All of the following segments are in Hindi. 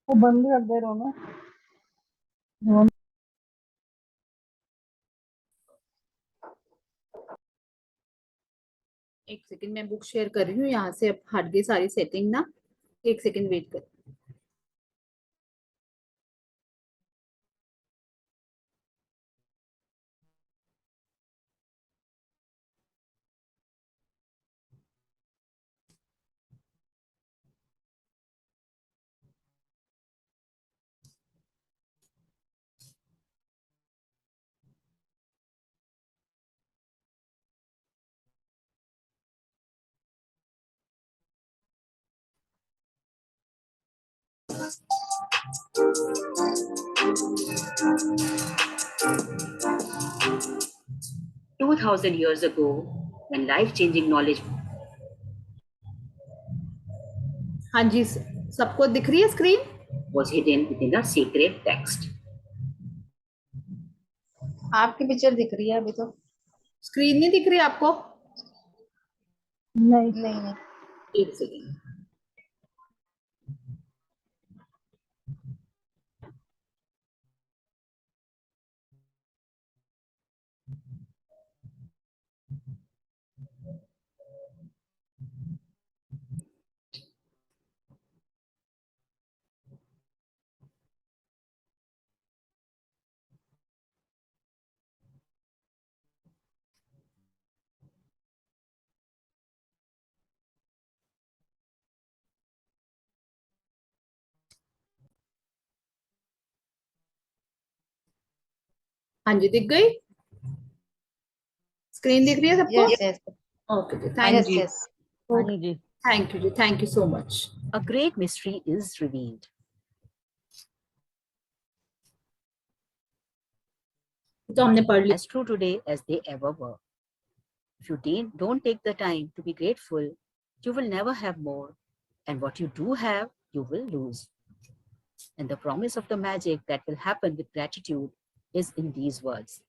वो बंद कर दे रहो ना। एक सेकंड, मैं बुक शेयर कर रही हूँ यहाँ से। अब हट गई सारी सेटिंग ना, एक सेकंड वेट कर। Two thousand years ago, when life-changing knowledge हाँ जी, सबको दिख रही है screen? was hidden within a sacred text. आपकी पिक्चर दिख रही है अभी तो। स्क्रीन नहीं दिख रही आपको? नहीं नहीं। एक सेकंड। हाँ जी, दिख गई? स्क्रीन दिख रही है सबको? Yes yes. ओके जी, हाँ थैंक यस जी, यू। यस। हाँ जी। थैंक यू जी, thank you so much. a great mystery is revealed. तो हमने पढ़ लिया। As true today as they ever were. If you don't take the time to be grateful, you will never have more. And what you do have, you will lose. And the promise of the magic that will happen with gratitude is in these words.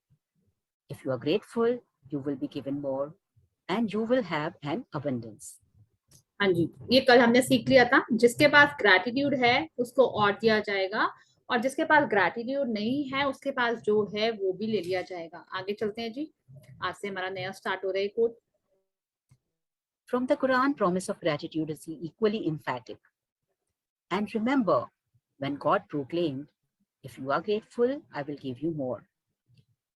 If you are grateful, you will be given more and you will have an abundance. हाँ जी, ये कल हमने सीख लिया था। जिसके पास ग्रैटिट्यूड है उसको और दिया जाएगा, और जिसके पास ग्रैटिट्यूड नहीं है उसके पास जो है वो भी ले लिया जाएगा। आगे चलते हैं जी, आज से हमारा नया स्टार्ट हो रहा है code. From the Quran, promise of gratitude is equally emphatic. And remember, when God proclaimed, if you are grateful, I will give you more.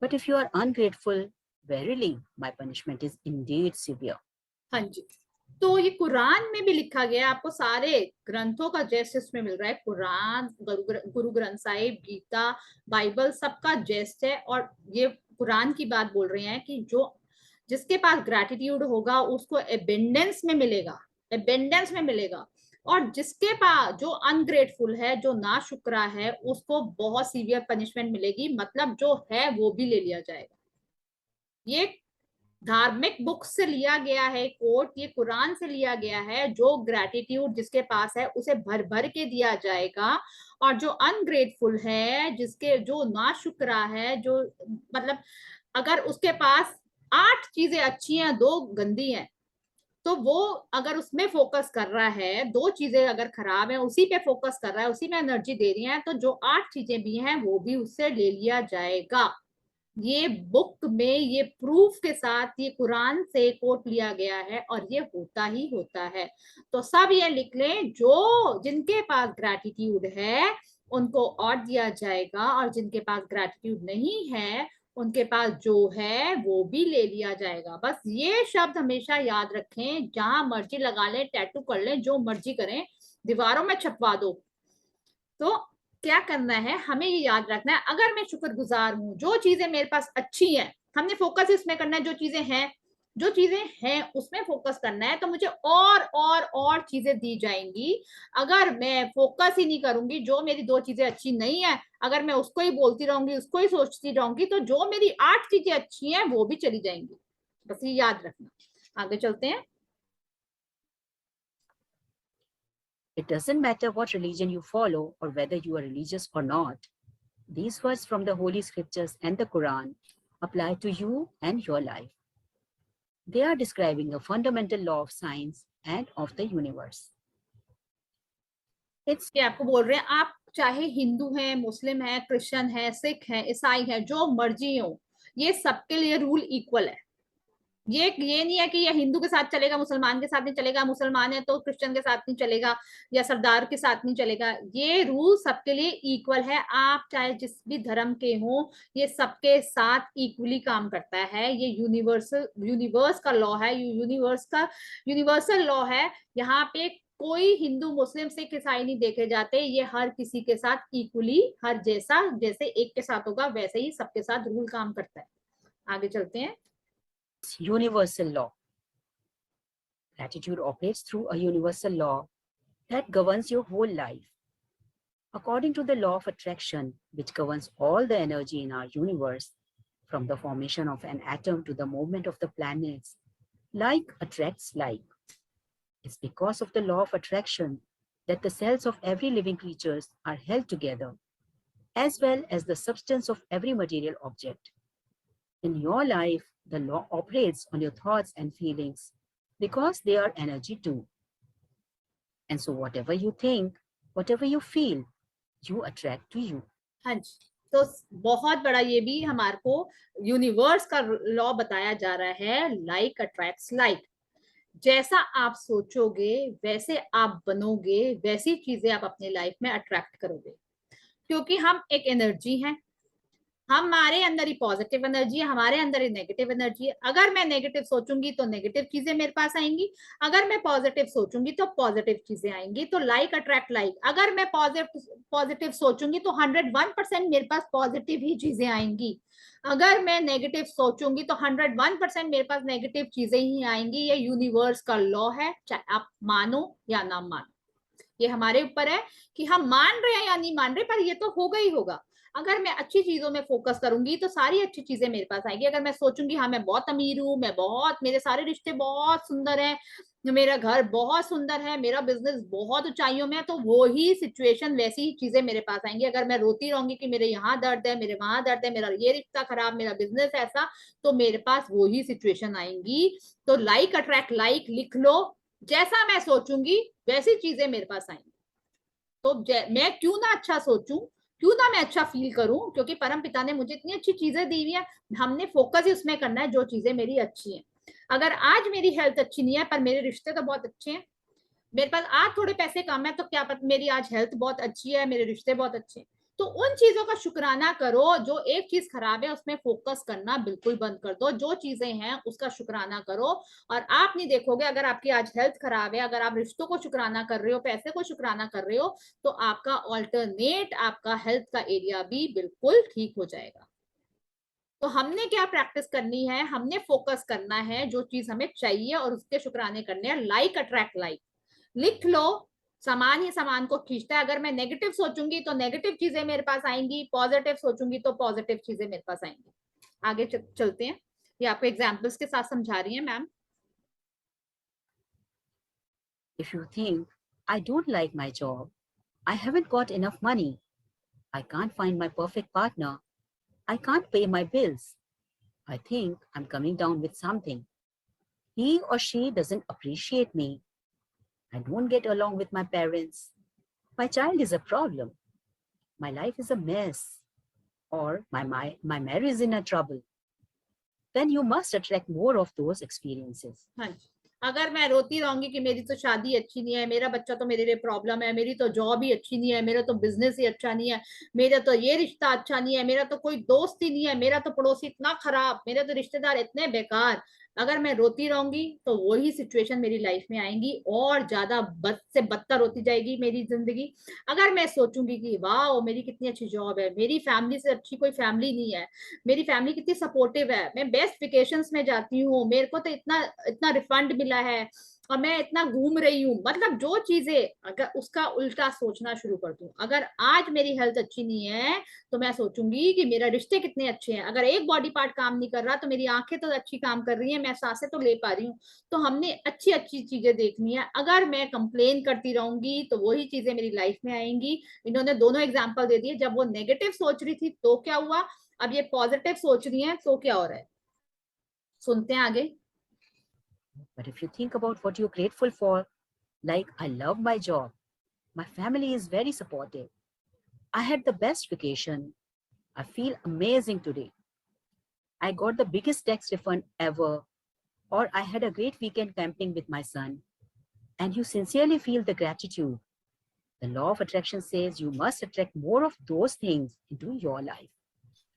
But if you are ungrateful, verily, my punishment is indeed severe. हाँ जी, तो ये कुरान में भी लिखा गया है। आपको सारे ग्रंथों का जेस्ट इसमें मिल रहा है। कुरान, गुरु ग्रंथ साहिब, गीता, बाइबल, सबका जेस्ट है। और ये कुरान की बात बोल रहे हैं कि जो जिसके पास ग्रैटिट्यूड होगा उसको एबेंडेंस में मिलेगा, एबेंडेंस में मिलेगा। और जिसके पास जो अनग्रेटफुल है, जो ना शुक्रा है, उसको बहुत सीवियर पनिशमेंट मिलेगी। मतलब जो है वो भी ले लिया जाएगा। ये धार्मिक बुक से लिया गया है कोट, ये कुरान से लिया गया है। जो ग्रैटिट्यूड जिसके पास है उसे भर भर के दिया जाएगा, और जो अनग्रेटफुल है, जिसके जो नाशुक्रा है, जो मतलब अगर उसके पास 8 चीजें अच्छी हैं, 2 गंदी हैं, तो वो अगर उसमें फोकस कर रहा है, 2 चीजें अगर खराब है उसी पे फोकस कर रहा है, उसी में एनर्जी दे रही है, तो जो 8 चीजें भी हैं वो भी उससे ले लिया जाएगा। ये बुक में ये प्रूफ के साथ ये कुरान से कोट लिया गया है, और ये होता ही होता है। तो सब ये लिख लें, जो जिनके पास ग्रैटिट्यूड है उनको और दिया जाएगा, और जिनके पास ग्रैटिट्यूड नहीं है उनके पास जो है वो भी ले लिया जाएगा। बस ये शब्द हमेशा याद रखें। जहां मर्जी लगा लें, टैटू कर लें, जो मर्जी करें, दीवारों में छपवा दो, तो क्या करना है, हमें ये याद रखना है, अगर मैं शुक्रगुजार हूं, जो चीजें मेरे पास अच्छी हैं, हमने फोकस इसमें करना है। जो चीजें हैं, जो चीजें हैं उसमें फोकस करना है, तो मुझे और चीजें दी जाएंगी। अगर मैं फोकस ही नहीं करूंगी, जो मेरी 2 चीजें अच्छी नहीं है, अगर मैं उसको ही बोलती रहूंगी, उसको ही सोचती रहूंगी, तो जो मेरी 8 चीजें अच्छी हैं वो भी चली जाएंगी। बस ये याद रखना। आगे चलते हैं। It doesn't matter what religion you follow or whether you are religious or not. These words from the Holy Scriptures and the Quran apply to you and your life. They are describing a fundamental law of science and of the universe. It's कि आपको बोल रहे हैं आप चाहे हिंदू हैं, मुस्लिम हैं, क्रिश्चियन हैं, सिख हैं, ईसाई हैं, जो मर्जी हो, ये सबके लिए रूल इक्वल है। ये नहीं है कि ये हिंदू के साथ चलेगा, मुसलमान के साथ नहीं चलेगा, मुसलमान है तो क्रिश्चियन के साथ नहीं चलेगा, या सरदार के साथ नहीं चलेगा। ये रूल सबके लिए इक्वल है। आप चाहे जिस भी धर्म के हो, ये सबके साथ इक्वली काम करता है। ये यूनिवर्स का लॉ है, यूनिवर्सल लॉ है। यहाँ पे कोई हिंदू, मुस्लिम, सिख, ईसाई नहीं देखे जाते। ये हर किसी के साथ इक्वली, हर जैसे एक के साथ होगा वैसे ही सबके साथ रूल काम करता है। आगे चलते हैं। universal law. Gratitude operates through a universal law that governs your whole life. According to the law of attraction, which governs all the energy in our universe, from the formation of an atom to the movement of the planets, like attracts like. It's because of the law of attraction that the cells of every living creature are held together, as well as the substance of every material object. In your life, the law operates on your thoughts and feelings because they are energy too. And so whatever you think, whatever you feel, you attract to you. हाँ जी, तो बहुत बड़ा ये भी हमारे को यूनिवर्स का लॉ बताया जा रहा है, लाइक अट्रैक्ट्स लाइक। जैसा आप सोचोगे वैसे आप बनोगे, वैसी चीजें आप अपने लाइफ में अट्रैक्ट करोगे। क्योंकि हम एक एनर्जी हैं, हमारे अंदर ही पॉजिटिव एनर्जी है, हमारे अंदर ही नेगेटिव एनर्जी है। अगर मैं नेगेटिव सोचूंगी तो नेगेटिव चीजें मेरे पास आएंगी, अगर मैं पॉजिटिव सोचूंगी तो पॉजिटिव चीजें आएंगी। तो लाइक अट्रैक्ट लाइक। अगर मैं पॉजिटिव सोचूंगी तो 101% मेरे पास पॉजिटिव ही चीजें आएंगी। अगर मैं नेगेटिव सोचूंगी तो 101% मेरे पास नेगेटिव चीजें ही आएंगी। ये यूनिवर्स का लॉ है, चाहे आप मानो या ना मानो। ये हमारे ऊपर है कि हम मान रहे हैं या नहीं मान रहे, पर ये तो होगा ही होगा। अगर मैं अच्छी चीजों में फोकस करूंगी तो सारी अच्छी चीजें मेरे पास आएंगी। अगर मैं सोचूंगी हाँ मैं बहुत अमीर हूँ, मेरे सारे रिश्ते बहुत सुंदर हैं, मेरा घर बहुत सुंदर है, मेरा बिजनेस बहुत ऊंचाइयों में है, तो वो ही सिचुएशन, वैसी ही चीजें मेरे पास आएंगी। अगर मैं रोती रहूंगी कि मेरे यहाँ दर्द है, मेरे वहां दर्द है, मेरा ये रिश्ता खराब, मेरा बिजनेस ऐसा, तो मेरे पास वो ही सिचुएशन आएंगी। तो लाइक अट्रैक्ट लाइक लिख लो। जैसा मैं सोचूंगी वैसी चीजें मेरे पास आएंगी। तो मैं क्यों ना अच्छा सोचूं, क्यों ना मैं अच्छा फील करूं, क्योंकि परम पिता ने मुझे इतनी अच्छी चीजें दी हुई है। हमने फोकस ही उसमें करना है जो चीजें मेरी अच्छी हैं। अगर आज मेरी हेल्थ अच्छी नहीं है पर मेरे रिश्ते तो बहुत अच्छे हैं, मेरे पास आज थोड़े पैसे कम है तो क्या पता मेरी आज हेल्थ बहुत अच्छी है, मेरे रिश्ते बहुत अच्छे हैं। तो उन चीजों का शुक्राना करो। जो एक चीज खराब है उसमें फोकस करना बिल्कुल बंद कर दो, जो चीजें हैं उसका शुक्राना करो। और आप नहीं देखोगे, अगर आपकी आज हेल्थ खराब है, अगर आप रिश्तों को शुक्राना कर रहे हो, पैसे को शुक्राना कर रहे हो, तो आपका ऑल्टरनेट, आपका हेल्थ का एरिया भी बिल्कुल ठीक हो जाएगा। तो हमने क्या प्रैक्टिस करनी है, हमने फोकस करना है जो चीज हमें चाहिए और उसके शुक्राने करने हैं। लाइक अट्रैक्ट लाइक लिख लो। सामान ही सामान को खींचता है। अगर मैं नेगेटिव सोचूंगी तो नेगेटिव चीजें मेरे पास आएंगी, पॉजिटिव सोचूंगी तो पॉजिटिव चीजें मेरे पास आएंगी। आगे चलते हैं। ये आपको एग्जांपल्स के साथ समझा रही है ma'am. If you think, I don't like my job, I haven't got enough money, I can't find my perfect partner, I can't pay my bills, I think I'm coming down with something, he or she doesn't appreciate me, I don't get along with my parents, my child is a problem, my life is a mess, or my marriage is in a trouble, then you must attract more of those experiences. हाँ जी, अगर मैं रोती रहूंगी कि मेरी तो शादी अच्छी नहीं है, मेरा बच्चा तो मेरे लिए प्रॉब्लम है, मेरी तो जॉब ही अच्छी नहीं है, मेरा तो बिजनेस ही अच्छा नहीं है, मेरा तो ये रिश्ता अच्छा नहीं है, मेरा तो कोई दोस्त ही नहीं है, मेरा तो पड़ोसी इतना खराब, मेरे तो रिश्तेदार इतने बेकार, अगर मैं रोती रहूंगी तो वही सिचुएशन मेरी लाइफ में आएंगी और ज्यादा बद से बदतर होती जाएगी मेरी जिंदगी। अगर मैं सोचूंगी कि वाह मेरी कितनी अच्छी जॉब है, मेरी फैमिली से अच्छी कोई फैमिली नहीं है, मेरी फैमिली कितनी सपोर्टिव है, मैं बेस्ट वेकेशंस में जाती हूँ, मेरे को तो इतना इतना रिफंड मिला है और मैं इतना घूम रही हूँ, मतलब जो चीजें, अगर उसका उल्टा सोचना शुरू कर दूं। अगर आज मेरी हेल्थ अच्छी नहीं है तो मैं सोचूंगी कि मेरा रिश्ते कितने अच्छे हैं, अगर एक बॉडी पार्ट काम नहीं कर रहा तो मेरी आंखें तो अच्छी काम कर रही हैं, मैं सांसें तो ले पा रही हूँ। तो हमने अच्छी अच्छी चीजें देखनी है। अगर मैं कंप्लेन करती रहूंगी तो वही चीजें मेरी लाइफ में आएंगी। इन्होंने दोनों एग्जाम्पल दे दिए। जब वो नेगेटिव सोच रही थी तो क्या हुआ, अब ये पॉजिटिव सोच रही है तो क्या हो रहा है, सुनते हैं आगे। But if you think about what you're grateful for, like I love my job, My family is very supportive. I had the best vacation. I feel amazing today. I got the biggest tax refund ever. Or I had a great weekend camping with my son. And you sincerely feel the gratitude. The law of attraction says you must attract more of those things into your life.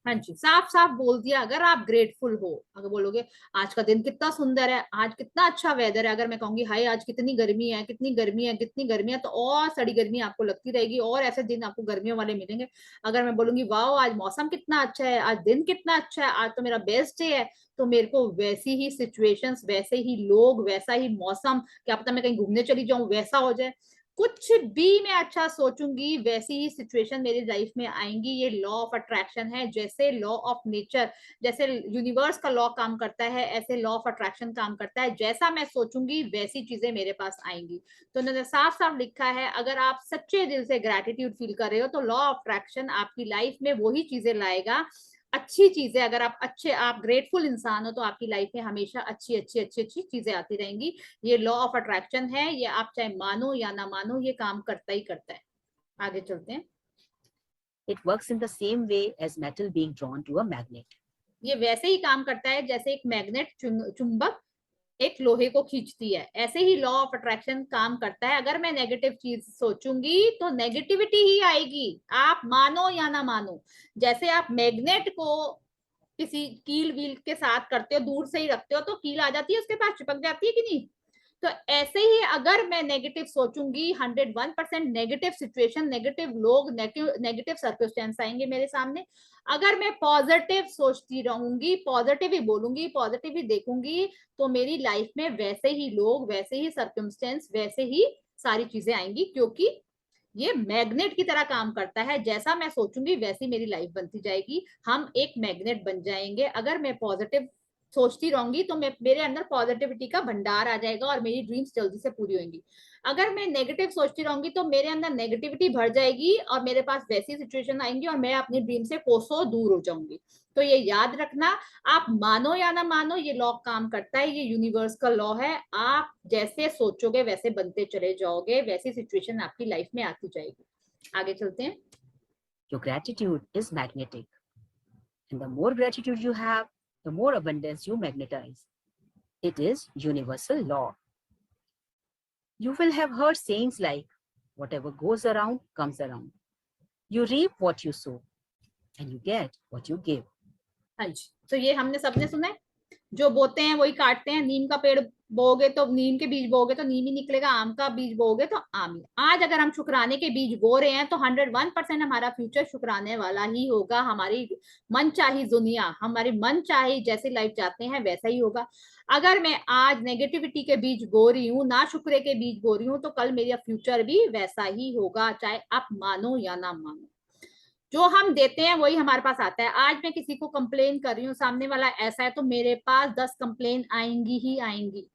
हाँ जी, साफ साफ बोल दिया। अगर आप ग्रेटफुल हो, अगर बोलोगे आज का दिन कितना सुंदर है, आज कितना अच्छा वेदर है, अगर मैं कहूंगी हाय आज कितनी गर्मी है, कितनी गर्मी है, कितनी गर्मी है, तो और सड़ी गर्मी आपको लगती रहेगी और ऐसे दिन आपको गर्मियों वाले मिलेंगे। अगर मैं बोलूंगी वाह आज मौसम कितना अच्छा है, आज दिन कितना अच्छा है, आज तो मेरा बेस्ट डे है, तो मेरे को वैसी ही सिचुएशंस, वैसे ही लोग, वैसा ही मौसम, क्या पता मैं कहीं घूमने चली जाऊं वैसा हो जाए, कुछ भी मैं अच्छा सोचूंगी वैसी ही सिचुएशन मेरी लाइफ में आएंगी। ये लॉ ऑफ अट्रैक्शन है। जैसे लॉ ऑफ नेचर, जैसे यूनिवर्स का लॉ काम करता है, ऐसे लॉ ऑफ अट्रैक्शन काम करता है। जैसा मैं सोचूंगी वैसी चीजें मेरे पास आएंगी। तो उन्होंने साफ साफ लिखा है, अगर आप सच्चे दिल से ग्रेटिट्यूड फील कर रहे हो तो लॉ ऑफ अट्रैक्शन आपकी लाइफ में वही चीजें लाएगा, अच्छी चीजें। अगर आप ग्रेटफुल इंसान हो तो आपकी लाइफ में हमेशा अच्छी अच्छी अच्छी अच्छी चीजें आती रहेंगी। ये लॉ ऑफ अट्रैक्शन है, ये आप चाहे मानो या ना मानो, ये काम करता ही करता है। आगे चलते हैं। It works in the same way as metal being drawn to a magnet. ये वैसे ही काम करता है जैसे एक मैग्नेट, चुंबक एक लोहे को खींचती है, ऐसे ही लॉ ऑफ अट्रैक्शन काम करता है। अगर मैं नेगेटिव चीज सोचूंगी तो नेगेटिविटी ही आएगी, आप मानो या ना मानो। जैसे आप मैग्नेट को किसी कील व्हील के साथ करते हो, दूर से ही रखते हो तो कील आ जाती है, उसके पास चिपक जाती है कि नहीं। तो ऐसे ही अगर मैं नेगेटिव सोचूंगी, 101% नेगेटिव सिचुएशन, नेगेटिव लोग, नेगेटिव सर्कमस्टेंस आएंगे मेरे सामने। अगर मैं पॉजिटिव सोचती रहूंगी, पॉजिटिव ही बोलूंगी, पॉजिटिव ही देखूंगी, तो मेरी लाइफ में वैसे ही लोग, वैसे ही सर्कमस्टेंस, वैसे ही सारी चीजें आएंगी, क्योंकि ये मैग्नेट की तरह काम करता है। जैसा मैं सोचूंगी वैसी मेरी लाइफ बनती जाएगी, हम एक मैग्नेट बन जाएंगे। अगर मैं पॉजिटिव सोचती रहूंगी तो मेरे अंदर पॉजिटिविटी का भंडार आ जाएगा और मेरी ड्रीम्स जल्दी से पूरी होंगी। अगर मैं नेगेटिव सोचती रहूंगी तो मेरे अंदर नेगेटिविटी भर जाएगी और मेरे पास वैसी सिचुएशन आएंगी और मैं अपनी ड्रीम से कोसों दूर हो जाऊंगी। तो ये याद रखना, आप मानो या ना मानो, ये लॉ काम करता है, ये यूनिवर्स का लॉ है। आप जैसे सोचोगे वैसे बनते चले जाओगे, वैसी सिचुएशन आपकी लाइफ में आती जाएगी। आगे चलते हैं। Your gratitude is magnetic. And the more gratitude you have, the more abundance you magnetize. It is universal law. You will have heard sayings like, whatever goes around comes around. You reap what you sow and you get what you give. हाँ जी, तो ये हमने सबने सुना है, जो बोते हैं वही काटते हैं। नीम का पेड़ बोगे तो नीम के बीज बोगे तो नीम ही निकलेगा, आम का बीज बोगे तो आम ही। आज अगर हम शुक्राने के बीज बो रहे हैं तो 101% हमारा फ्यूचर शुक्राने वाला ही होगा। हमारी मन चाही दुनिया, हमारी मन चाही जैसी लाइफ चाहते हैं वैसा ही होगा। अगर मैं आज नेगेटिविटी के बीज बो रही हूँ, ना शुक्रे के बीज बो रही हूँ, तो कल मेरा फ्यूचर भी वैसा ही होगा, चाहे आप मानो या ना मानो। जो हम देते हैं वही हमारे पास आता है। आज मैं किसी को कंप्लेन कर रही हूँ, सामने वाला ऐसा है, तो मेरे पास 10 कंप्लेन आएंगी ही आएंगी।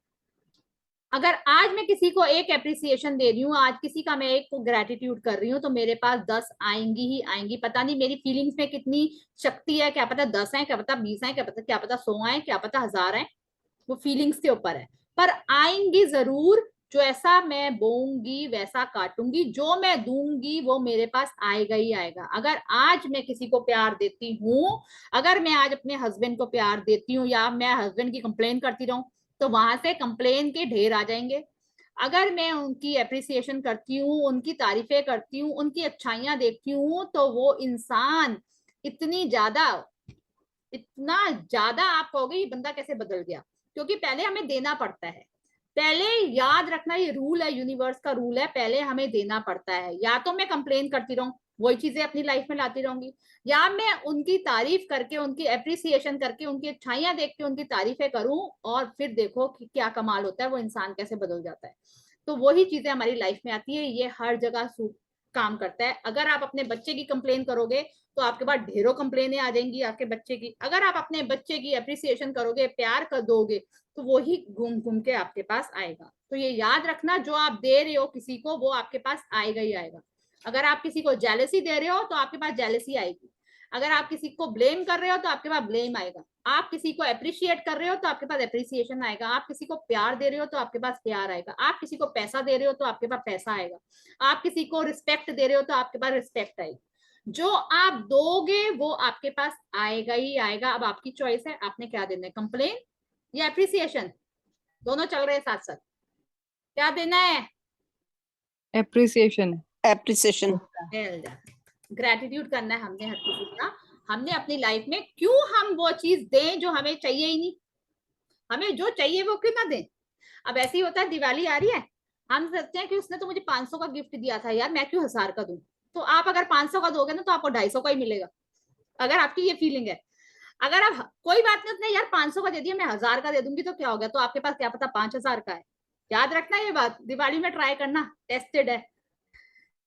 अगर आज मैं किसी को एक एप्रिसिएशन दे रही हूँ, आज किसी का मैं एक को ग्रेटिट्यूड कर रही हूँ, तो मेरे पास 10 आएंगी ही आएंगी। पता नहीं मेरी फीलिंग्स में कितनी शक्ति है, क्या पता 10 है, क्या पता 20 है, क्या पता 100 है, क्या पता 1000 है, वो फीलिंग्स के ऊपर है, पर आएंगी जरूर। जो ऐसा मैं बोऊंगी वैसा काटूंगी, जो मैं दूंगी वो मेरे पास आएगा ही आएगा। अगर आज मैं किसी को प्यार देती हूँ, अगर मैं आज अपने हस्बैंड को प्यार देती हूँ या मैं हस्बैंड की कंप्लेन करती रहूं, तो वहां से कंप्लेन के ढेर आ जाएंगे। अगर मैं उनकी अप्रिसिएशन करती हूँ, उनकी तारीफें करती हूँ, उनकी अच्छाइयां देखती हूँ, तो वो इंसान इतना ज्यादा आप कहोगे ये बंदा कैसे बदल गया, क्योंकि पहले हमें देना पड़ता है। पहले याद रखना, ये रूल है, यूनिवर्स का रूल है, पहले हमें देना पड़ता है। या तो मैं कंप्लेन करती रहूं, वही चीजें अपनी लाइफ में लाती रहूंगी, या मैं उनकी तारीफ करके, उनकी अप्रिसिएशन करके, उनकी अच्छाइयां देख के उनकी तारीफें करूं, और फिर देखो कि क्या कमाल होता है, वो इंसान कैसे बदल जाता है। तो वही चीजें हमारी लाइफ में आती है, ये हर जगह काम करता है। अगर आप अपने बच्चे की कंप्लेन करोगे तो आपके पास ढेरों कंप्लेनें आ जाएंगी आपके बच्चे की। अगर आप अपने बच्चे की अप्रिसिएशन करोगे, प्यार कर दोगे, तो वो ही घूम घूम के आपके पास आएगा। तो ये याद रखना, जो आप दे रहे हो किसी को वो आपके पास आएगा ही आएगा। अगर आप किसी को जेलसी दे रहे हो तो आपके पास जेलसी आएगी। अगर आप किसी को ब्लेम कर रहे हो तो आपके पास ब्लेम आएगा, आप किसी को अप्रिशिएट कर रहे हो तो आपके पास अप्रिसिएशन आएगा, आप किसी को प्यार दे रहे हो तो आपके पास प्यार आएगा, आप किसी को पैसा दे रहे हो तो आपके पास पैसा आएगा, आप किसी को रिस्पेक्ट दे रहे हो तो आपके पास रिस्पेक्ट आएगी। जो आप दोगे वो आपके पास आएगा ही आएगा। अब आपकी चॉइस है, आपने क्या देना है, कंप्लेन या अप्रिसिएशन, दोनों चल रहे हैं साथ साथ, क्या देना है? एप्रिसिएशन। एप्रिसिएशन। ग्रेटिट्यूड करना है हमने हर किसी का। हमने अपनी लाइफ में क्यों हम वो चीज दें जो हमें चाहिए ही नहीं, हमें जो चाहिए वो क्यों ना दें। अब ऐसे ही होता है, दिवाली आ रही है, हम सोचते हैं कि उसने तो मुझे 500 का गिफ्ट दिया था यार, मैं क्यों 1000 का दूं। तो आप अगर 500 का दोगे ना तो आपको 250 का ही मिलेगा, अगर आपकी ये फीलिंग है। अगर आप कोई बात नहीं, उसने यार 500 का दे दिया, मैं 1000 का दे दूंगी तो क्या हो गया, तो आपके पास क्या पता 5000 का है। याद रखना ये बात, दिवाली में ट्राई करना, टेस्टेड है।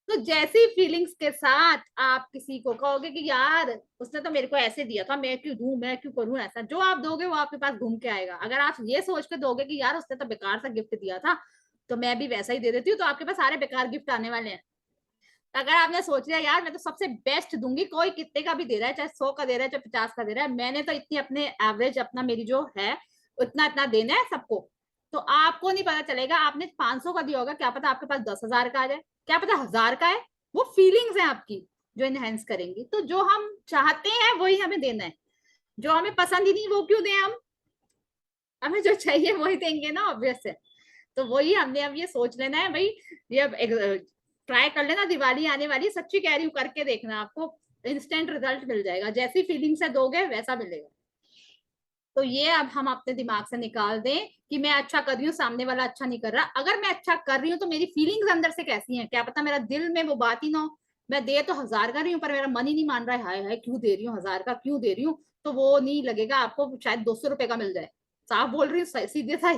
तो जैसी फीलिंग्स के साथ आप किसी को कहोगे कि यार उसने तो मेरे को ऐसे दिया था, मैं क्यों दूं, मैं क्यों करूं ऐसा, जो आप दोगे वो आपके पास घूम के आएगा। अगर आप ये सोच के दोगे कि यार उसने तो बेकार सा गिफ्ट दिया था तो मैं भी वैसा ही दे देती हूँ, तो आपके पास सारे बेकार गिफ्ट आने वाले हैं। अगर आपने सोच लिया यार मैं तो सबसे बेस्ट दूंगी, कोई कितने का भी दे रहा है, चाहे 100 का दे रहा है, चाहे 50 का दे रहा है, मैंने तो इतनी अपने एवरेज अपना मेरी जो है उतना इतना देना है सबको, तो आपको नहीं पता चलेगा। आपने 500 का दिया होगा, क्या पता आपके पास 10,000 का आ जाए, क्या पता 1000 का है। वो फीलिंग्स है आपकी जो इनहेंस करेंगी। तो जो हम चाहते हैं वही हमें देना है, जो हमें पसंद ही नहीं वो क्यों दें हम, हमें जो चाहिए वही देंगे ना, ऑब्वियस है। तो वही हमने अब ये सोच लेना है भाई, ये ट्राई कर लेना, दिवाली आने वाली, सच्ची कह रही हूँ, करके देखना, आपको इंस्टेंट रिजल्ट मिल जाएगा, जैसी फीलिंग से दोगे वैसा मिलेगा। तो ये अब हम अपने दिमाग से निकाल दें कि मैं अच्छा कर रही हूँ, सामने वाला अच्छा नहीं कर रहा। अगर मैं अच्छा कर रही हूँ तो मेरी फीलिंग्स अंदर से कैसी हैं, क्या पता मेरा दिल में वो बात ही ना हो, मैं दे तो 1000 का रही हूँ पर मेरा मन ही नहीं मान रहा है, हाय हाय क्यों दे रही हूँ 1000 का, क्यों दे रही हूँ। तो वो नहीं लगेगा आपको, शायद 200 रुपए का मिल जाए। साफ बोल रही हूँ, सीधे सा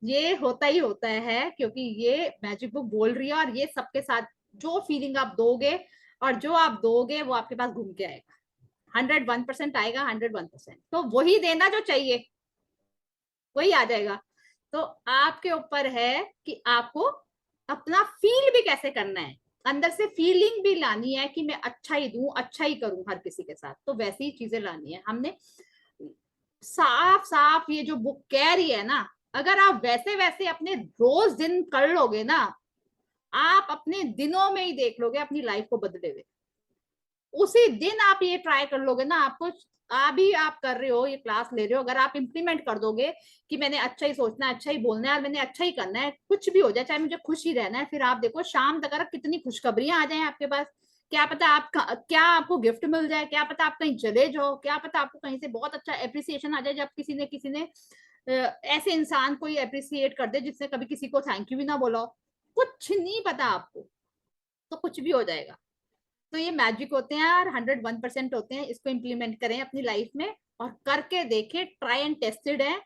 ये होता ही होता है, क्योंकि ये मैजिक बुक बोल रही है। और ये सबके साथ जो फीलिंग आप दोगे और जो आप दोगे वो आपके पास घूम के आएगा, 101% आएगा, 101%। तो वही देना जो चाहिए, वही आ जाएगा। तो आपके ऊपर है कि आपको अपना फील भी कैसे करना है, अंदर से फीलिंग भी लानी है कि मैं अच्छा ही दूं, अच्छा ही करूं हर किसी के साथ। तो वैसी ही चीजें लानी है हमने। साफ साफ ये जो बुक कह रही है ना, अगर आप वैसे वैसे अपने रोज दिन कर लोगे ना, आप अपने दिनों में ही देख लोगे अपनी लाइफ को बदले हुए। उसी दिन आप ये ट्राई कर लोगे ना, आपको अभी आप कर रहे हो, ये क्लास ले रहे हो, अगर आप इंप्लीमेंट कर दोगे कि मैंने अच्छा ही सोचना है, अच्छा ही बोलना है और मैंने अच्छा ही करना है, कुछ भी हो जाए, चाहे मुझे खुश ही रहना है, फिर आप देखो शाम तक कितनी खुशखबरियां आ जाए आपके पास। क्या पता आप क्या आपको गिफ्ट मिल जाए, क्या पता आप कहीं चले जाओ, क्या पता आपको कहीं से बहुत अच्छा एप्रिसिएशन आ जाए, जब किसी ने ऐसे इंसान को अप्रिसिएट कर दे जिसने कभी किसी को थैंक यू भी ना बोला हो। कुछ नहीं पता आपको, तो कुछ भी हो जाएगा। तो ये मैजिक होते हैं और 101% होते हैं। इसको इम्प्लीमेंट करें अपनी लाइफ में और करके देखें, ट्राई एंड टेस्टेड है,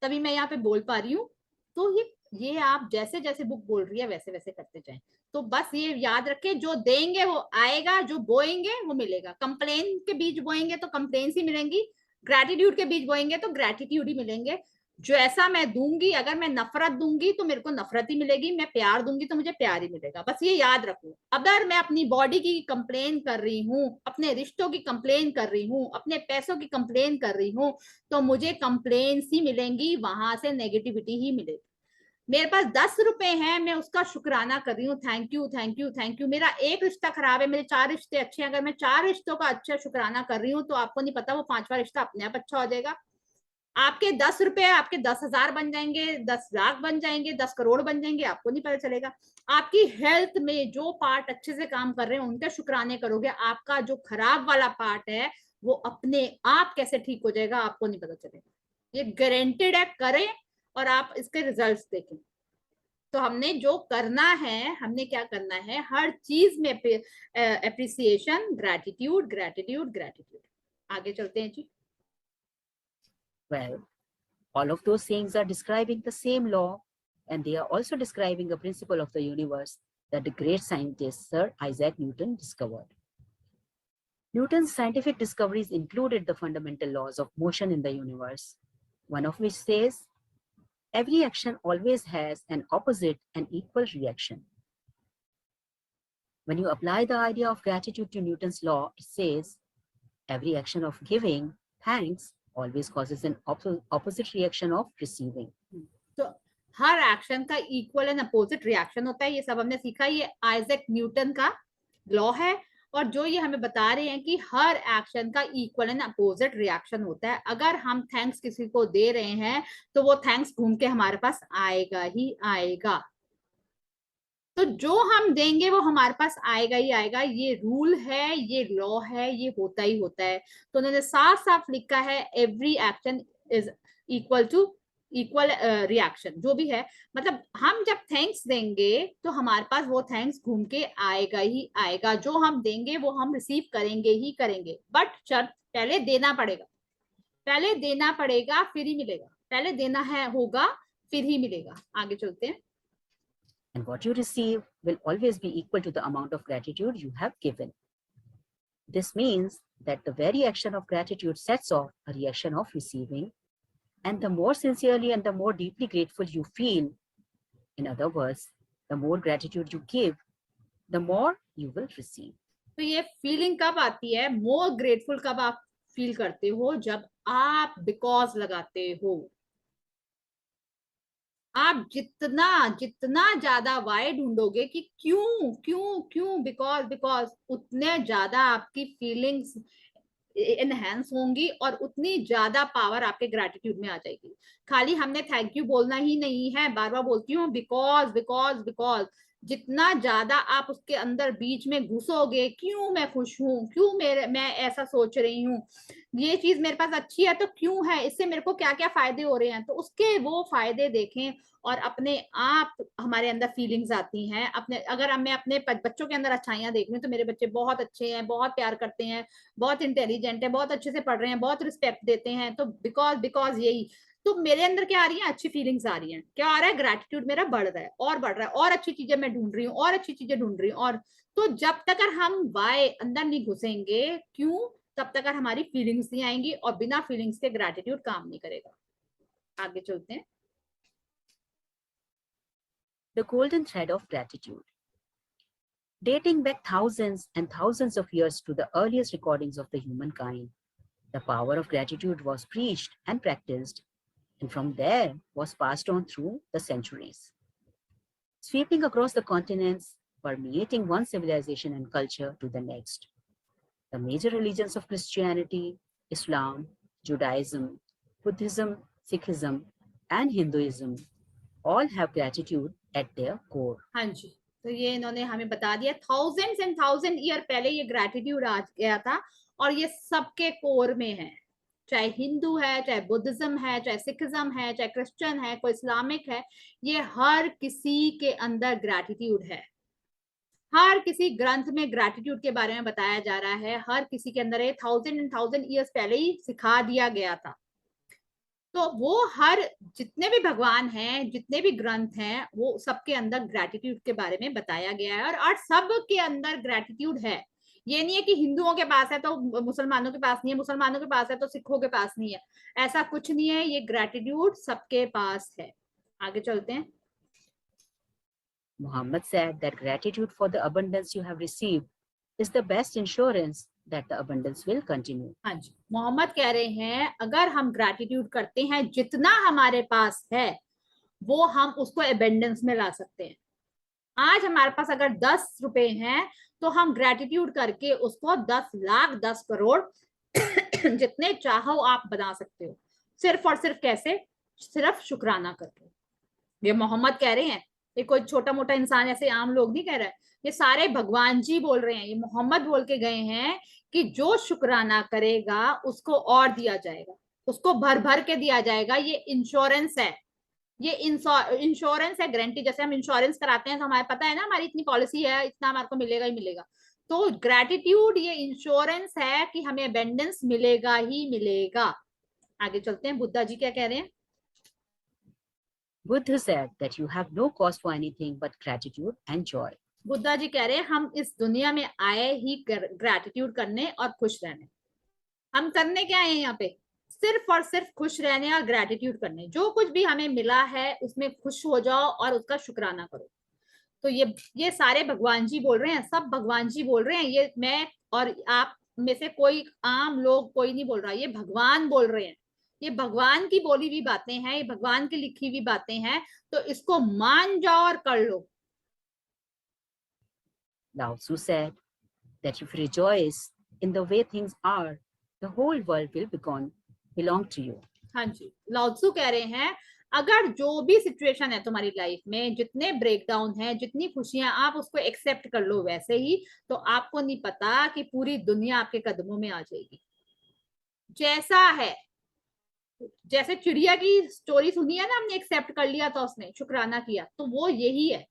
तभी मैं यहाँ पे बोल पा रही हूँ। तो ये आप जैसे जैसे बुक बोल रही है वैसे वैसे करते जाएं। तो बस ये याद रखें, जो देंगे वो आएगा, जो बोएंगे वो मिलेगा। कंप्लेन के बीज बोएंगे तो कंप्लेन ही मिलेंगी, ग्रेटिट्यूड के बीज बोएंगे तो ग्रेटिट्यूड ही मिलेंगे। जो ऐसा मैं दूंगी, अगर मैं नफरत दूंगी तो मेरे को नफरत ही मिलेगी, मैं प्यार दूंगी तो मुझे प्यार ही मिलेगा। बस ये याद रखो। अगर मैं अपनी बॉडी की कंप्लेन कर रही हूँ, अपने रिश्तों की कंप्लेन कर रही हूँ, अपने पैसों की कंप्लेन कर रही हूँ, तो मुझे कंप्लेन ही मिलेंगी, वहां से नेगेटिविटी ही मिलेगी। मेरे पास 10 रुपए हैं, मैं उसका शुक्राना कर रही हूँ, thank you thank you thank you. मेरा एक रिश्ता खराब है, मेरे 4 रिश्ते अच्छे हैं, अगर मैं 4 रिश्तों का अच्छा शुक्राना कर रही हूँ तो आपको नहीं पता वो 5वां रिश्ता अपने आप अच्छा हो जाएगा। आपके 10 रुपए आपके 10,000 बन जाएंगे, 10 लाख बन जाएंगे, 10 करोड़ बन जाएंगे, आपको नहीं पता चलेगा। आपकी हेल्थ में जो पार्ट अच्छे से काम कर रहे हैं उनके शुक्राने करोगे, आपका जो खराब वाला पार्ट है वो अपने आप कैसे ठीक हो जाएगा आपको नहीं पता चलेगा। ये गारंटेड है, करें और आप इसके रिजल्ट्स देखें। तो हमने जो करना है, हमने क्या करना है, हर चीज में एप्रिसिएशन, ग्रेटिट्यूड ग्रेटिट्यूड ग्रेटिट्यूड। आगे चलते हैं जी। Well, all of those sayings are describing the same law, and they are also describing a principle of the universe that the great scientist Sir Isaac Newton discovered. Newton's scientific discoveries included the fundamental laws of motion in the universe, one of which says, every action always has an opposite and equal reaction. When you apply the idea of gratitude to Newton's law, it says, Every action of giving thanks always causes an opposite reaction of receiving. तो हर एक्शन का इक्वल एंड अपोजिट रिएक्शन होता है, ये सब हमने सीखा, ये आइजैक न्यूटन का लॉ है। और जो ये हमें बता रहे हैं कि हर एक्शन का इक्वल एंड अपोजिट रिएक्शन होता है। अगर हम थैंक्स किसी को दे रहे हैं तो वो थैंक्स घूम के हमारे पास आएगा ही आएगा। तो जो हम देंगे वो हमारे पास आएगा ही आएगा, ये रूल है, ये लॉ है, ये होता ही होता है। तो उन्होंने साफ साफ लिखा है every action is equal to equal reaction, जो भी है। मतलब हम जब थैंक्स देंगे तो हमारे पास वो थैंक्स घूम के आएगा ही आएगा। जो हम देंगे वो हम रिसीव करेंगे ही करेंगे, बट शर्त पहले देना पड़ेगा, पहले देना पड़ेगा फिर ही मिलेगा, पहले देना है होगा फिर ही मिलेगा। आगे चलते हैं। And what you receive will always be equal to the amount of gratitude you have given. This means that the very action of gratitude sets off a reaction of receiving, and the more sincerely and the more deeply grateful you feel, in other words, the more gratitude you give, the more you will receive. तो ये फीलिंग कब आती है, मोर ग्रेटफुल कब आप फील करते हो? जब आप बिकॉज लगाते हो। आप जितना जितना ज्यादा वाई ढूंढोगे कि क्यों क्यों क्यों, बिकॉज बिकॉज, उतने ज्यादा आपकी फीलिंग्स एनहेंस होंगी और उतनी ज्यादा पावर आपके ग्रेटिट्यूड में आ जाएगी। खाली हमने थैंक यू बोलना ही नहीं है, बार बार बोलती हूँ बिकॉज बिकॉज बिकॉज। जितना ज्यादा आप उसके अंदर बीच में घुसोगे, क्यों मैं खुश हूँ, क्यों मैं ऐसा सोच रही हूँ, ये चीज मेरे पास अच्छी है तो क्यों है, इससे मेरे को क्या क्या फायदे हो रहे हैं, तो उसके वो फायदे देखें और अपने आप हमारे अंदर फीलिंग्स आती हैं। अपने अगर मैं अपने बच्चों के अंदर अच्छाइयां देख रही हूँ तो मेरे बच्चे बहुत अच्छे हैं, बहुत प्यार करते हैं, बहुत इंटेलिजेंट है, बहुत अच्छे से पढ़ रहे हैं, बहुत रिस्पेक्ट देते हैं, तो बिकॉज बिकॉज यही। तो मेरे अंदर क्या आ रही है, अच्छी फीलिंग्स आ रही हैं, क्या आ रहा है, ग्रेटिट्यूड मेरा बढ़ रहा है और बढ़ रहा है, और अच्छी चीजें मैं ढूंढ रही हूँ, और अच्छी चीजें ढूंढ रही हूँ। और तो जब तक हम वाई अंदर नहीं घुसेंगे क्यों, तब तक हमारी फीलिंग्स नहीं आएंगी, और बिना फीलिंग्स के ग्रेटिट्यूड काम नहीं करेगा। आगे चलते हैं। The golden thread of gratitude. Dating back thousands and thousands of years to the earliest recordings of the humankind, the power of gratitude was preached and practiced, and from there was passed on through the centuries. Sweeping across the continents, permeating one civilization and culture to the next. The major religions of Christianity, Islam, Judaism, Buddhism, Sikhism, and Hinduism all have gratitude at their core. हाँ जी, तो ये इन्होंने हमें बता दिया, थाउजेंड्स एंड थाउजेंड ईयर पहले ये ग्रेटिट्यूड आ गया था और ये सबके कोर में है। चाहे हिंदू है, चाहे बुद्धिज्म है, चाहे सिखिज्म है, चाहे क्रिश्चियन है, कोई इस्लामिक है, ये हर किसी के अंदर ग्रेटिट्यूड है। हर किसी ग्रंथ में ग्रेटिट्यूड के बारे में बताया जा रहा है, हर किसी के अंदर, थाउजेंड एंड थाउजेंड ईयर्स पहले ही सिखा दिया गया था। तो वो हर जितने भी भगवान हैं, जितने भी ग्रंथ हैं, वो सबके अंदर ग्रेटिट्यूड के बारे में बताया गया है, और सब के अंदर ग्रेटिट्यूड है। ये नहीं है कि हिंदुओं के पास है तो मुसलमानों के पास नहीं है, मुसलमानों के पास है तो सिखों के पास नहीं है, ऐसा कुछ नहीं है, ये ग्रेटिट्यूड सबके पास है। आगे चलते हैं। Muhammad said that gratitude for the abundance you have received is the best insurance that the abundance will continue. हाँ जी, मोहम्मद कह रहे हैं अगर हम ग्रेटिट्यूड करते हैं, जितना हमारे पास है वो हम उसको एबेंडेंस में ला सकते हैं। आज हमारे पास अगर 10 रुपए हैं तो हम ग्रेटिट्यूड करके उसको 10 लाख 10 करोड़ जितने चाहो आप बना सकते हो, सिर्फ और सिर्फ कैसे, सिर्फ शुक्राना करके। ये मोहम्मद कह रहे हैं, ये कोई छोटा मोटा इंसान ऐसे आम लोग नहीं कह रहा है, ये सारे भगवान जी बोल रहे हैं, ये मोहम्मद बोल के गए हैं कि जो शुक्राना करेगा उसको और दिया जाएगा, उसको भर भर के दिया जाएगा। ये इंश्योरेंस है, ये इंश्योरेंस है, गारंटी। जैसे हम इंश्योरेंस कराते हैं तो हमारे पता है ना, हमारी इतनी पॉलिसी है, इतना हमारे को मिलेगा ही मिलेगा। तो ग्रेटिट्यूड ये इंश्योरेंस है कि हमें अबेंडेंस मिलेगा ही मिलेगा। आगे चलते हैं, बुद्धा जी क्या कह रहे हैं। Buddha said that you have no cause for anything but gratitude and joy. Buddha ji कह रहे हैं हम इस दुनिया में आए ही ग्रेटिट्यूड करने और खुश रहने। हम करने क्या आए हैं यहाँ पे, सिर्फ और सिर्फ खुश रहने और ग्रेटिट्यूड करने। जो कुछ भी हमें मिला है उसमें खुश हो जाओ और उसका शुक्राना करो। तो ये सारे भगवान जी बोल रहे हैं, सब भगवान जी बोल रहे हैं, ये मैं और आप में से कोई आम लोग कोई नहीं बोल रहा, ये भगवान बोल रहे हैं, ये भगवान की बोली हुई बातें हैं, ये भगवान की लिखी हुई बातें हैं, तो इसको मान जाओ और कर लो। Lao Tzu said that if you rejoice in the way things are, the whole world will belong to you. हाँ जी, लाओ त्सु कह रहे हैं अगर जो भी सिचुएशन है तुम्हारी लाइफ में, जितने ब्रेकडाउन है, जितनी खुशियां, आप उसको एक्सेप्ट कर लो वैसे ही, तो आपको नहीं पता कि पूरी दुनिया आपके कदमों में आ जाएगी। जैसा है, जैसे चिड़िया की स्टोरी सुनी है ना हमने, एक्सेप्ट कर लिया था, उसने शुक्राना किया, तो वो यही है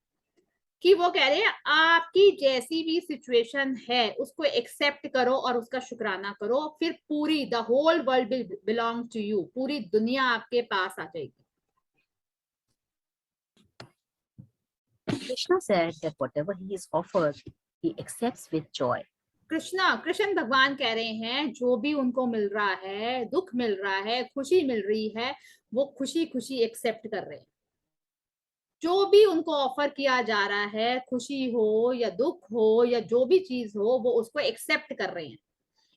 कि वो कह रहे हैं आपकी जैसी भी सिचुएशन है उसको एक्सेप्ट करो और उसका शुक्राना करो, फिर पूरी the whole world will belong to you, पूरी दुनिया आपके पास आ जाएगी। Krishna said that whatever he is offered, he accepts with joy. Krishna भगवान कह रहे हैं जो भी उनको मिल रहा है, दुख मिल रहा है, खुशी मिल रही है, वो खुशी खुशी एक्सेप्ट कर रहे हैं। जो भी उनको ऑफर किया जा रहा है, खुशी हो या दुख हो या जो भी चीज हो, वो उसको एक्सेप्ट कर रहे हैं।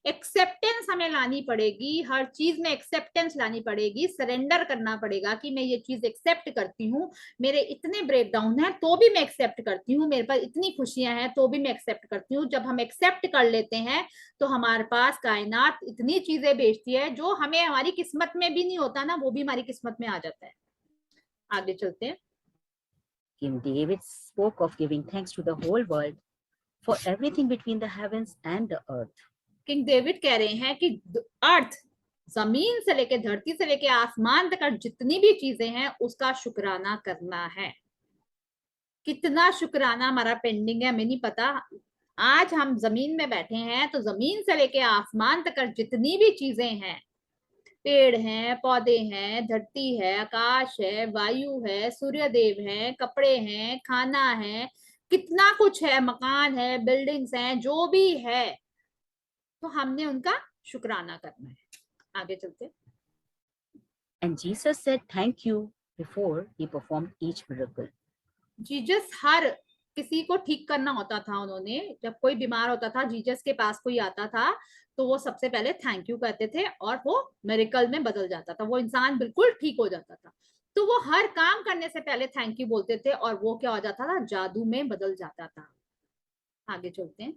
एक्सेप्टेंस हमें लानी पड़ेगी, हर चीज में एक्सेप्टेंस लानी पड़ेगी, सरेंडर करना पड़ेगा कि मैं ये चीज एक्सेप्ट करती हूँ, मेरे इतने ब्रेकडाउन है तो भी मैं एक्सेप्ट करती हूँ, मेरे पास इतनी खुशियां हैं तो भी मैं एक्सेप्ट करती हूँ। जब हम एक्सेप्ट कर लेते हैं तो हमारे पास कायनात इतनी चीजें भेजती है जो हमें हमारी किस्मत में भी नहीं होता ना, वो भी हमारी किस्मत में आ जाता है। आगे चलते हैं। King David spoke of giving thanks to the whole world for everything between the heavens and the earth. King David कह रहे हैं कि अर्थ, जमीन से लेके धरती से लेके आसमान तक जितनी भी चीजें हैं उसका शुक्राना करना है। कितना शुक्राना हमारा पेंडिंग है हमें नहीं पता। आज हम जमीन में बैठे हैं तो जमीन से लेके आसमान तक जितनी भी चीजें हैं, पेड़ हैं, पौधे हैं, धरती है, आकाश है, वायु है, सूर्य देव है, कपड़े हैं, खाना है, कितना कुछ है, मकान है, बिल्डिंग्स हैं, जो भी है, तो हमने उनका शुक्राना करना है। आगे चलते। And Jesus said thank you before he performed each miracle. Jesus हर किसी को ठीक करना होता था, उन्होंने जब कोई बीमार होता था, जीसस के पास कोई आता था तो वो सबसे पहले थैंक यू कहते थे और वो मिरेकल में बदल जाता था, वो इंसान बिल्कुल ठीक हो जाता था। तो वो हर काम करने से पहले थैंक यू बोलते थे और वो क्या हो जाता था, जादू में बदल जाता था। आगे चलते हैं।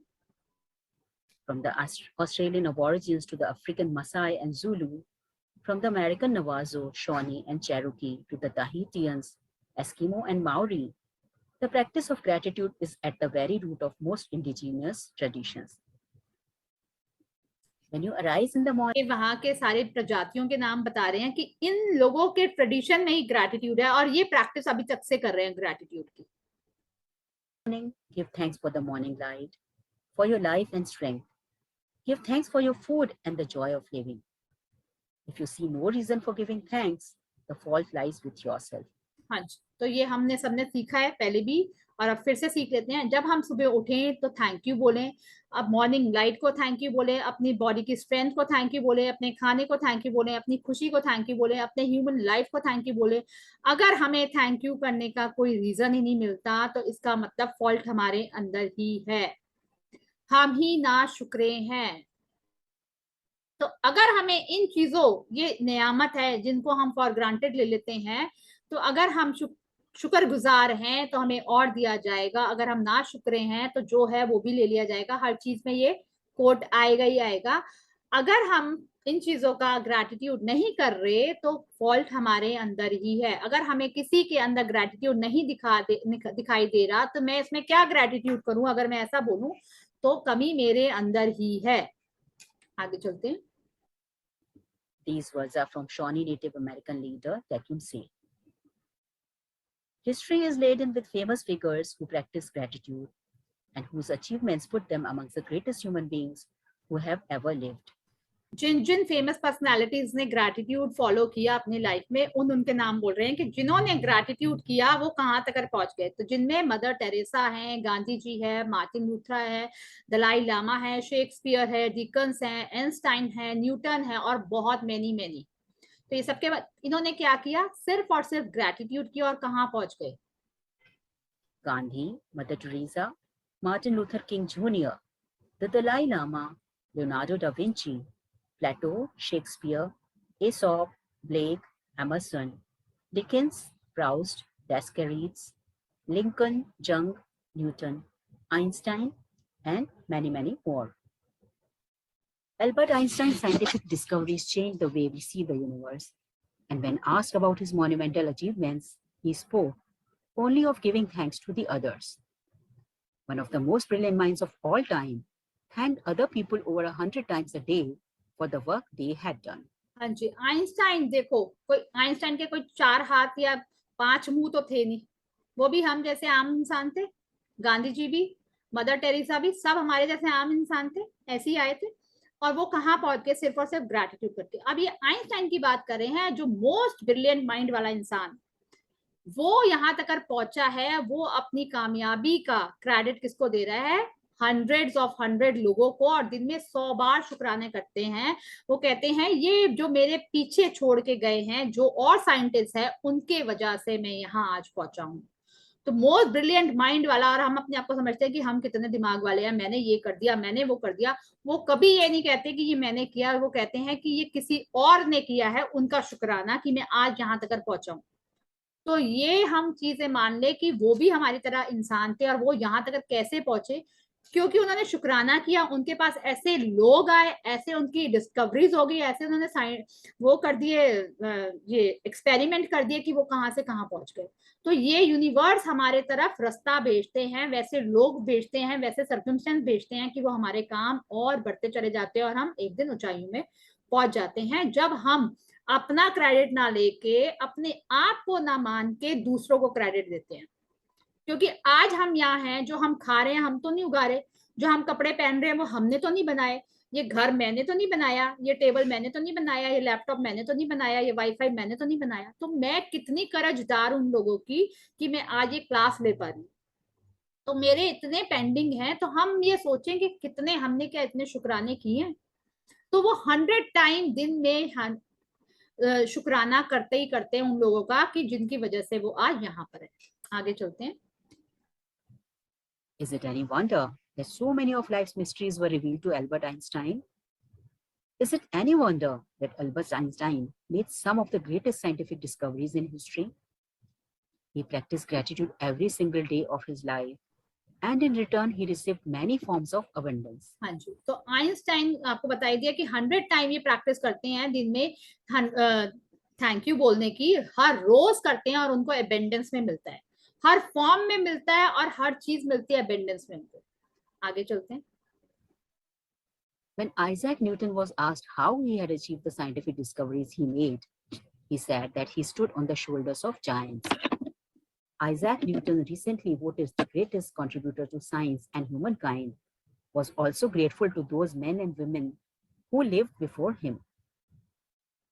From the Australian Aborigines to the African Maasai and Zulu, from the American Navajo, Shawnee, and Cherokee to the Tahitians, Eskimo, and Maori, the practice of gratitude is at the very root of most indigenous traditions. When you arise in the morning, वहां के सारे प्रजातियों के नाम बता रहे हैं कि इन लोगों के ट्रेडिशन में ही ग्रैटिट्यूड है और ये प्रैक्टिस अभी तक से कर रहे हैं ग्रैटिट्यूड की। give thanks for the morning light, for your life and strength. Give thanks for your food and the joy of living. If you see no reason for giving thanks, the fault lies with yourself. हाँ जी, तो ये हमने सबने सीखा है पहले भी और अब फिर से सीख लेते हैं। जब हम सुबह उठें तो थैंक यू बोलें, अब मॉर्निंग लाइट को थैंक यू बोलें, अपनी बॉडी की स्ट्रेंथ को थैंक यू बोलें, अपने खाने को थैंक यू बोलें, अपनी खुशी को थैंक यू बोलें, अपने ह्यूमन लाइफ को थैंक यू बोलें। अगर हमें थैंक यू करने का कोई रीजन ही नहीं मिलता तो इसका मतलब फॉल्ट हमारे अंदर ही है, हम ही ना शुक्रे हैं। तो अगर हमें इन चीजों, ये नियामत है जिनको हम फॉर ग्रांटेड ले लेते हैं, तो अगर हम शुक्रगुजार हैं तो हमें और दिया जाएगा, अगर हम ना शुक्रे हैं तो जो है वो भी ले लिया जाएगा। हर चीज में ये कोट आएगा ही आएगा। अगर हम इन चीजों का ग्रैटिट्यूड नहीं कर रहे तो फॉल्ट हमारे अंदर ही है। अगर हमें किसी के अंदर ग्रैटिट्यूड नहीं दिखाई दे रहा तो मैं इसमें क्या ग्रैटिट्यूड करूं, अगर मैं ऐसा बोलूं तो कमी मेरे अंदर ही है। आगे चलते हैं। These words are from Shawnee Native American leader Tecum Singh. History is laden with famous figures who practice gratitude and whose achievements put them amongst the greatest human beings who have ever lived. जिन जिन फेमस पर्सनालिटीज ने ग्रैटिट्यूड फॉलो किया अपनी लाइफ में, उनके नाम बोल रहे हैं कि जिन्होंने ग्रैटिट्यूड किया वो कहाँ तक पहुंच गए। तो जिनमें मदर टेरेसा है, गांधी जी है, मार्टिन लूथर है, दलाई लामा है, शेक्सपियर है, डिकन्स है, आइंस्टाइन है, न्यूटन है और बहुत मैनी। तो ये सबके बाद इन्होंने क्या किया, सिर्फ और सिर्फ ग्रैटिट्यूड किया और कहाँ पहुंच गए। Gandhi, Mother Teresa, Martin Luther King Jr., the Dalai Lama, Leonardo da Vinci, Plato, Shakespeare, Aesop, Blake, Emerson, Dickens, Proust, Descartes, Lincoln, Jung, Newton, Einstein, and many, many more. Albert Einstein's scientific discoveries changed the way we see the universe. And when asked about his monumental achievements, he spoke only of giving thanks to the others. One of the most brilliant minds of all time thanked other people over 100 times a day for the work they had done. हाँ जी, आइंस्टाइन देखो, कोई आइंस्टाइन के कोई 4 हाथ या 5 मुंह तो थे नहीं, वो भी हम जैसे आम इंसान थे। गांधी जी भी, मदर टेरेसा भी, सब हमारे जैसे आम इंसान थे, ऐसे ही आए थे। और वो कहाँ पहुंच गए? सिर्फ और सिर्फ ग्रेटिट्यूड करके। अब ये आइंस्टाइन की बात कर रहे हैं, जो मोस्ट ब्रिलियंट माइंड वाला इंसान, वो यहां तक पहुंचा है, वो अपनी कामयाबी का क्रेडिट किसको दे रहा है? हंड्रेड्स ऑफ 100 लोगों को, और दिन में 100 बार शुक्राने करते हैं। वो कहते हैं ये जो मेरे पीछे छोड़ के गए हैं, जो और साइंटिस्ट है, उनके वजह से मैं यहाँ आज पहुंचा हूँ। तो मोस्ट ब्रिलियंट माइंड वाला, और हम अपने आप को समझते हैं कि हम कितने दिमाग वाले हैं, मैंने ये कर दिया, मैंने वो कर दिया। वो कभी ये नहीं कहते कि ये मैंने किया, वो कहते हैं कि ये किसी और ने किया है, उनका शुक्राना कि मैं आज यहाँ तक पहुंचा हूँ। तो ये हम चीजें मान ले कि वो भी हमारी तरह इंसान थे, और वो यहाँ तक कैसे पहुंचे? क्योंकि उन्होंने शुक्राना किया, उनके पास ऐसे लोग आए, ऐसे उनकी डिस्कवरीज हो गई, ऐसे उन्होंने वो कर दिए, ये एक्सपेरिमेंट कर दिए कि वो कहाँ से कहाँ पहुंच गए। तो ये यूनिवर्स हमारे तरफ रास्ता भेजते हैं, वैसे लोग भेजते हैं, वैसे सर्कमस्टेंस भेजते हैं कि वो हमारे काम और बढ़ते चले जाते हैं, और हम एक दिन ऊंचाइयों में पहुंच जाते हैं, जब हम अपना क्रेडिट ना लेके, अपने आप को ना मान के दूसरों को क्रेडिट देते हैं। क्योंकि आज हम यहाँ हैं, जो हम खा रहे हैं हम तो नहीं उगा रहे, जो हम कपड़े पहन रहे हैं वो हमने तो नहीं बनाए, ये घर मैंने तो नहीं बनाया, ये टेबल मैंने तो नहीं बनाया, ये लैपटॉप मैंने तो नहीं बनाया, ये वाईफाई मैंने तो नहीं बनाया। तो मैं कितनी कर्जदार उन लोगों की कि मैं आज ये क्लास ले पा रही हूँ। तो मेरे इतने पेंडिंग हैं, तो हम ये सोचें कि कितने हमने क्या इतने शुक्राने किए हैं। तो वो 100 टाइम दिन में शुक्राना करते ही करते हैं उन लोगों का, कि जिनकी वजह से वो आज यहाँ पर है। आगे चलते हैं। Is it any wonder that so many of life's mysteries were revealed to Albert Einstein? Is it any wonder that Albert Einstein made some of the greatest scientific discoveries in history? He practiced gratitude every single day of his life, and in return he received many forms of abundance. हाँ जी, तो आइंस्टाइन आपको बताई दिया कि 100 टाइम ये प्रैक्टिस करते हैं दिन में, थैंक यू बोलने की, हर रोज करते हैं, और उनको एबेंडेंस में मिलता है, हर फॉर्म में मिलता है, और हर चीज मिलती है एबेंडेंस में उनको। आगे चलते हैं। When Isaac Newton was asked how he had achieved the scientific discoveries he made, he said that he stood on the shoulders of giants. Isaac Newton, recently voted the greatest contributor to science and humankind, was also grateful to those men and women who lived before him.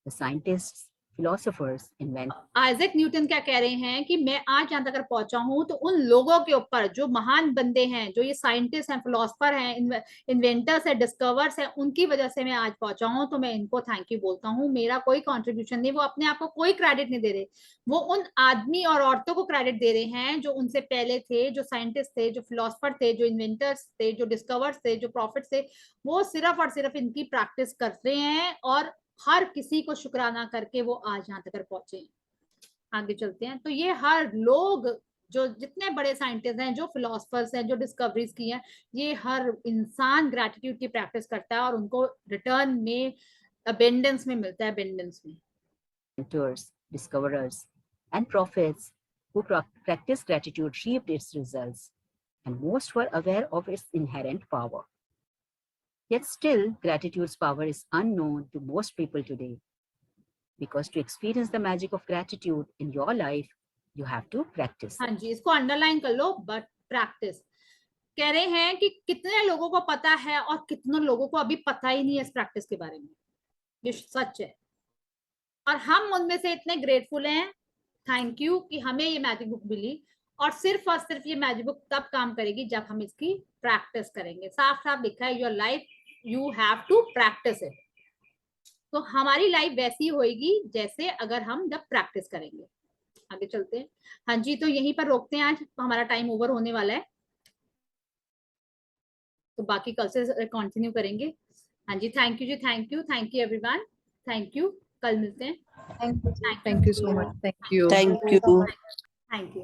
The scientists, philosophers, inventors. Isaac Newton क्या कह रहे हैं कि मैं आज यहाँ तक पहुंचा हूं, तो उन लोगों के ऊपर जो महान बंदे हैं, जो ये साइंटिस्ट हैं, फिलोसफर हैं, इन्वेंटर्स हैं, डिस्कवर्स हैं, उनकी वजह से मैं आज पहुंचा हूं, तो मैं इनको थैंक यू बोलता हूं। मेरा कोई कंट्रीब्यूशन नहीं, वो अपने आप को कोई क्रेडिट नहीं दे रहे, वो उन आदमी और औरतों को क्रेडिट दे रहे हैं जो उनसे पहले थे, जो साइंटिस्ट थे, जो फिलोसफर थे, जो इन्वेंटर्स थे, जो डिस्कवर्स थे, जो प्रॉफिट थे। वो सिर्फ और सिर्फ इनकी प्रैक्टिस कर रहे हैं, और हर किसी को शुक्राना करके वो आज यहाँ तक पहुंचे। आगे चलते हैं। तो ये हर लोग, जो जितने बड़े साइंटिस्ट हैं, जो फिलोसफर्स हैं, जो डिस्कवरीज की हैं, ये हर इंसान ग्रेटिट्यूड की प्रैक्टिस करता है, और उनको रिटर्न में अबेंडेंस में मिलता है, अबेंडेंस में। Inventors, discoverers, and prophets who practiced gratitude reaped its results, and most were aware of its inherent power. Yet still, gratitude's power is unknown to most people today. Because to experience the magic of gratitude in your life, you have to practice. हाँ जी, इसको अंडरलाइन कर लो, बट प्रैक्टिस। कह रहे हैं कि कितने लोगों को पता है, और कितने लोगों को अभी पता ही नहीं है इस प्रैक्टिस के बारे में। ये सच है, और हम उनमें से इतने ग्रेटफुल हैं, थैंक यू, कि हमें ये मैजिक बुक मिली। और सिर्फ ये मैजिक बुक तब काम करेगी जब हम इसकी प्रैक्टिस करेंगे। साफ साफ लिखा है, your life you have to practise it. तो हमारी लाइफ वैसी होगी जैसे अगर हम जब प्रैक्टिस करेंगे। आगे चलते हैं। हाँ जी, तो यहीं पर रोकते हैं, आज हमारा टाइम ओवर होने वाला है, तो बाकी कल से कंटिन्यू करेंगे। हाँ जी, थैंक यू जी, thank you everyone, thank you, कल मिलते हैं। Thank you so much. Thank you. Thank you. Thank you.